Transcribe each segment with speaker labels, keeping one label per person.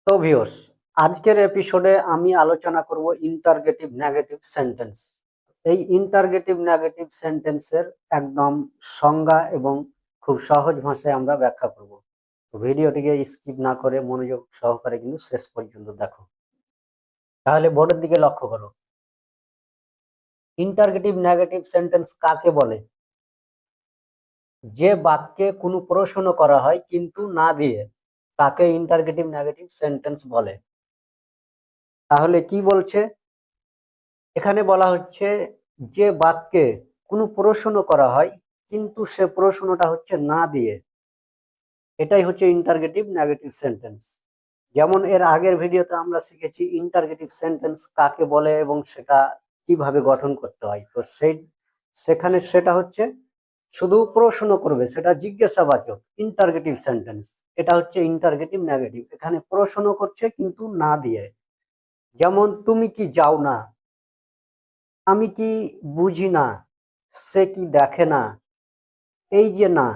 Speaker 1: তো ভিউয়ার্স, আজকের এপিসোডে আমি আলোচনা করব ইন্টারগেটিভ নেগেটিভ সেন্টেন্স। এই ইন্টারগেটিভ নেগেটিভ সেন্টেন্সের একদম সংজ্ঞা এবং খুব সহজ ভাষায় আমরা ব্যাখ্যা করব। তো ভিডিওটিকে স্কিপ না করে মনোযোগ সহকারে কিন্তু শেষ পর্যন্ত দেখো। তাহলে বোর্ডের দিকে লক্ষ্য করো। ইন্টারগেটিভ নেগেটিভ সেন্টেন্স কাকে বলে? যে বাক্যে কোনো প্রশ্ন করা হয় কিন্তু না দিয়ে, তাকে ইন্টারগেটিভ নেগেটিভ সেন্টেন্স বলে। তাহলে কি বলছে? এখানে বলা হচ্ছে যে বাক্যে কোনো প্রশ্ন করা হয় কিন্তু সে প্রশ্নটা হচ্ছে না দিয়ে, এটাই হচ্ছে ইন্টারগেটিভ নেগেটিভ সেন্টেন্স। যেমন এর আগের ভিডিওতে আমরা শিখেছি ইন্টারগেটিভ সেন্টেন্স কাকে বলে এবং সেটা কিভাবে গঠন করতে হয়। তো সেখানে সেটা হচ্ছে শুধু প্রশ্ন করবে, সেটা জিজ্ঞাসাবাচক ইন্টারগেটিভ সেন্টেন্স। এটা হচ্ছে ইন্টারগেটিভ নেগেটিভ, এখানে প্রশ্ন করছে কিন্তু না দিয়ে। যেমন তুমি কি যাও না, আমি কি বুঝি না, সে কি দেখে না, এই যে না।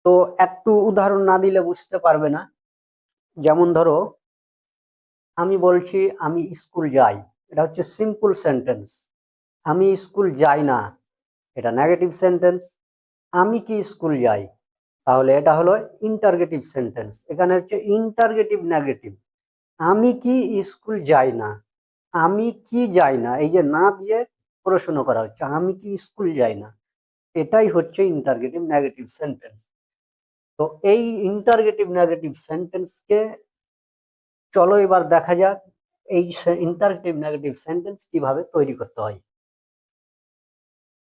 Speaker 1: তো একটু উদাহরণ না দিলে বুঝতে পারবে না। যেমন ধরো, আমি বলছি আমি স্কুল যাই, এটা হচ্ছে সিম্পল সেন্টেন্স। আমি স্কুল যাই না, এটা নেগেটিভ সেন্টেন্স। আমি কি স্কুল যাই, তাহলে এটা হলো ইন্টারগেটিভ সেন্টেন্স। এখানে হচ্ছে ইন্টারগেটিভ নেগেটিভ। আমি কি স্কুল যাই না, আমি কি যাই না, এই যে না দিয়ে প্রশ্ন করা হচ্ছে আমি কি স্কুল যাই না, এটাই হচ্ছে ইন্টারগেটিভ নেগেটিভ সেন্টেন্স। তো এই ইন্টারগেটিভ নেগেটিভ সেন্টেন্সকে চলো এবার দেখা যাক এই ইন্টারগেটিভ নেগেটিভ সেন্টেন্স কিভাবে তৈরি করতে হয়।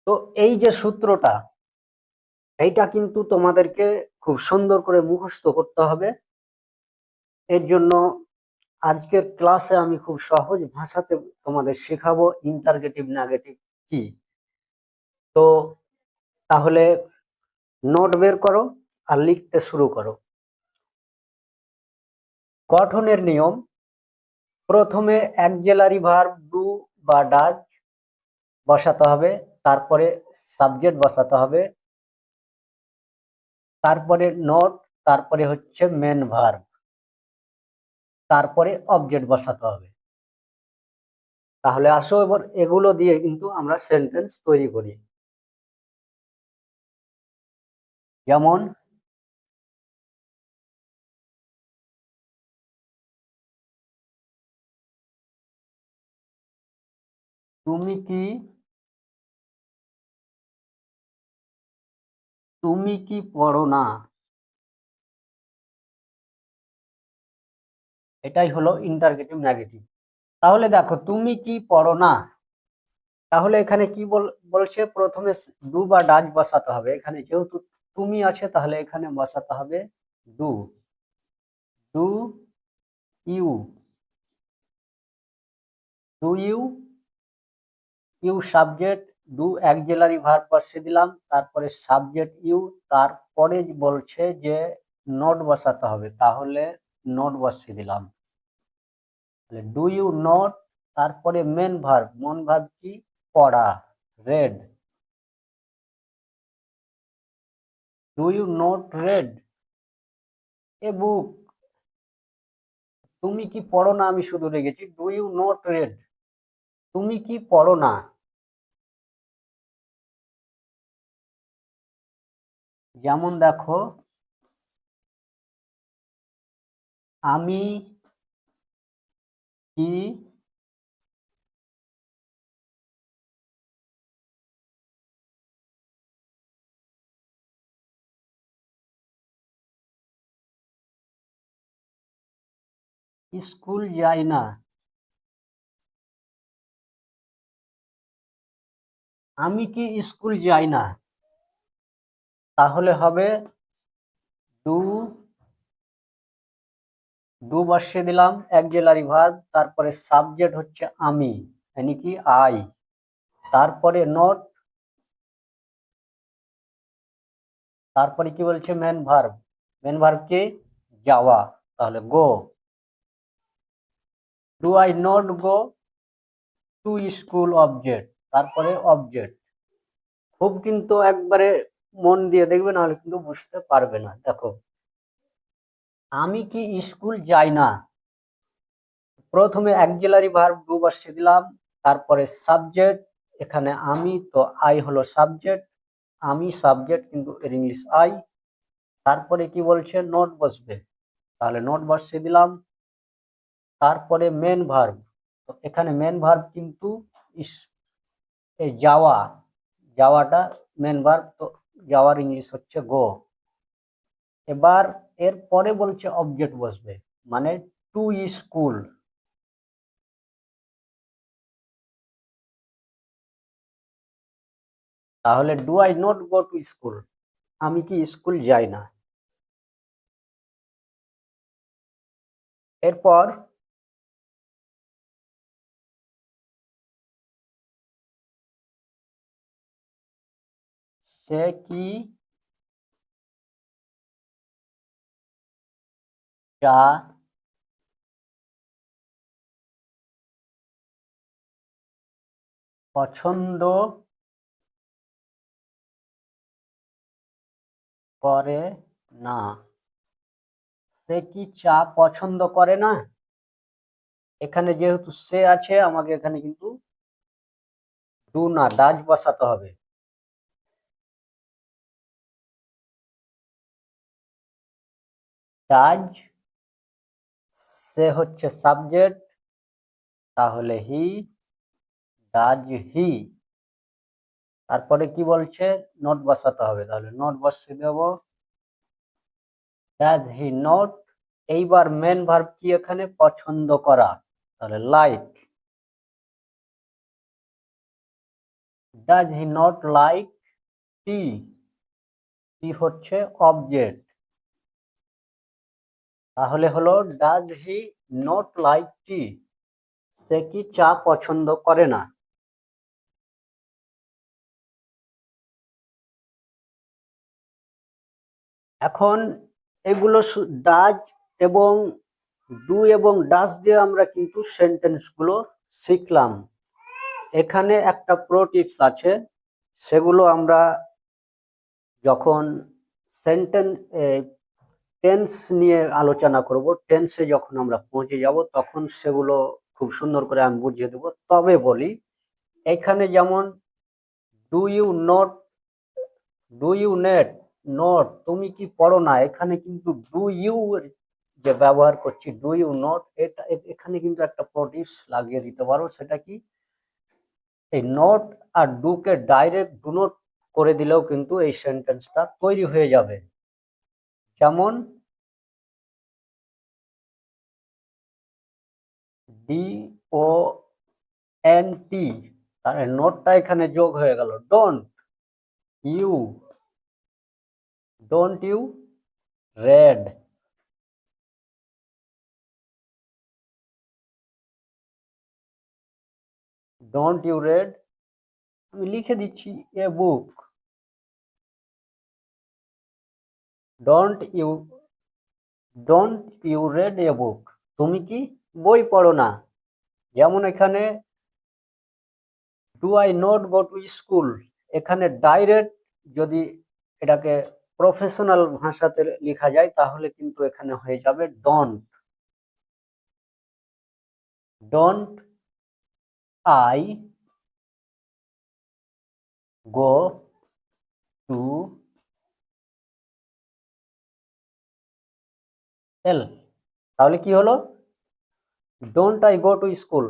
Speaker 1: তো এই যে সূত্রটা, এইটা কিন্তু তোমাদেরকে খুব সুন্দর করে মুখস্থ করতে হবে। এর জন্য আজকের ক্লাসে আমি খুব সহজ ভাষাতে তোমাদের শেখাবো ইন্টারগেটিভ নেগেটিভ কি। তো তাহলে নোট বের করো আর লিখতে শুরু করো। গঠনের নিয়ম: প্রথমে অ্যাক্সিলারি ভার্ব ডু বা ডাজ বসাতে হবে, তারপরে সাবজেক্ট বসাতে হবে, তারপরে নট, তারপরে হচ্ছে মেন ভার্ব, তারপরে অবজেক্ট বসাতে হবে। তাহলে আসো এবার এগুলো দিয়ে কিন্তু আমরা সেন্টেন্স তৈরি করি। যেমন তুমি কি, তুমি কি পড়ো না, এটাই হলো ইন্টারগেটিভ নেগেটিভ। তাহলে দেখো তুমি কি পড়ো না, তাহলে এখানে কি বলছে, প্রথমে ডু বা ডাজ বসাতে হবে। এখানে যেহেতু তুমি আছে তাহলে এখানে বসাতে হবে do. Do you, do you, you subject, do auxiliary verb বসিয়ে দিলাম, তারপরে সাবজেক্ট ইউ, তারপরে বলছে যে নোট বসাতে হবে, তাহলে নোট বসিয়ে দিলাম। তাহলে ডু ইউ নোট, তারপরে মেন ভার্ব, মেন ভার্ব কি, পড়া, read. Do you not read a book, তুমি কি পড়ো না, আমি শুধু রেখেছি ডু ইউ নোট রেড, তুমি কি পড়ো না। যেমন দেখো, আমি কি স্কুল যাই না, আমি কি স্কুল যাই না, তাহলে হবে ডু, ডু বসিয়ে দিলাম অ্যাক্সিলারি ভার্ব, তারপরে সাবজেক্ট হচ্ছে আমি, মানে কি আই, তারপরে নট, তারপরে কি বলছে মেন ভার্ব, মেন ভার্ব কি, যাওয়া, তাহলে go. Do I not go to school, object, তারপরে অবজেক্ট। খুব কিন্তু একবারে মন দিয়ে দেখবে, নাহলে কিন্তু বুঝতে পারবে না। দেখো আমি কি স্কুল যাই না, প্রথমে অ্যাক্সিলারি ভার্ব ডু বসিয়ে দিলাম, তারপরে সাবজেক্ট, এখানে আমি তো আই হলো সাবজেক্ট, আমি সাবজেক্ট কিন্তু এর ইংলিশ আই। তারপরে কি বলছে নোট বসবে, তাহলে নোট বসিয়ে দিলাম। তারপরে মেন ভার্ব, তো এখানে মেন ভার্ব কিন্তু এই যাওয়া, যাওয়াটা মেন ভার্ব, তো যাওয়ার ইংলিশ হচ্ছে গো। এবার এর পরে বলছে অবজেক্ট বসবে, মানে টু স্কুল। তাহলে do I not go to school, আমি কি স্কুল যাই না। এরপর সে কি চা পছন্দ করে না, সে কি চা পছন্দ করে না। এখানে যেহেতু সে আছে, আমাকে এখানে কিন্তু ডু না ডাজ বসাতে হবে। ডাজ, সে হচ্ছে সাবজেক্ট, তাহলে হি, ডাজ হি। তারপরে কি বলছে নোট বসাতে হবে, তাহলে নোট বসিয়ে দেব, ডাজ হি নট। এইবার মেন ভার্ব কি এখানে পছন্দ করা, তাহলে like. Does he not like tea, tea হচ্ছে অবজেক্ট, তাহলে হলো does he not like tea, সে কি চা পছন্দ করে না। এখন এগুলো ডাজ এবং ডু এবং ডাজ দিয়ে আমরা কিন্তু সেন্টেন্স গুলো শিখলাম। এখানে একটা প্রো টিপস আছে, সেগুলো আমরা যখন সেন্টেন্স টেন্স নিয়ে আলোচনা করব, টেন্সে যখন আমরা পৌঁছে যাব তখন সেগুলো খুব সুন্দর করে আমি বুঝিয়ে দেবো। তবে বলি, এখানে যেমন do you not, do you net not, তুমি কি পড়ো না, এখানে কিন্তু ডু ইউ যে ব্যবহার করছি, ডু ইউ নট, এটা এখানে কিন্তু একটা প্রোটিস লাগিয়ে দিতে পারো। সেটা কি, এই নট আর ডু কে ডাইরেক্ট ডু নট করে দিলেও কিন্তু এই সেন্টেন্সটা তৈরি হয়ে যাবে। যেমন ডি ও এন টি, তাহলে নোটটা এখানে যোগ হয়ে গেল, don't you, don't you read, don't you read, আমি লিখে দিচ্ছি a book, don't you, don't you read a book, তুমি কি বই পড়ো না। যেমন এখানে do I not go to school, এখানে ডাইরেক্ট যদি এটাকে প্রফেশনাল ভাষাতে লেখা যায় তাহলে কিন্তু এখানে হয়ে যাবে don't, don't I go to L, তাহলে কি হলো, don't I go to school,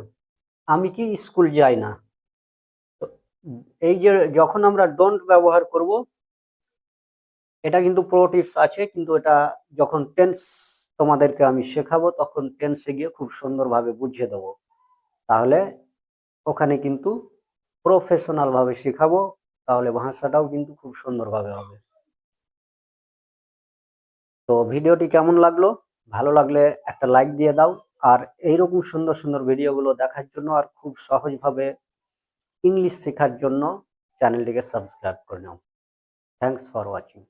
Speaker 1: আমি কি স্কুল যাই না। তো এই যে যখন আমরা ডোন্ট ব্যবহার করব, এটা কিন্তু প্রো টিপস আছে, কিন্তু এটা যখন টেন্স তোমাদেরকে আমি শেখাবো তখন টেন্সে গিয়ে খুব সুন্দরভাবে বুঝিয়ে দেবো। তাহলে ওখানে কিন্তু প্রফেশনাল ভাবে শেখাবো, তাহলে ভাষাটাও কিন্তু খুব সুন্দরভাবে হবে। তো ভিডিওটি কেমন লাগলো, ভালো লাগলে একটা লাইক দিয়ে দাও। আর এইরকম সুন্দর সুন্দর ভিডিওগুলো দেখার জন্য আর খুব সহজভাবে ইংলিশ শেখার জন্য চ্যানেলটিকে সাবস্ক্রাইব করে নাও। Thanks for watching.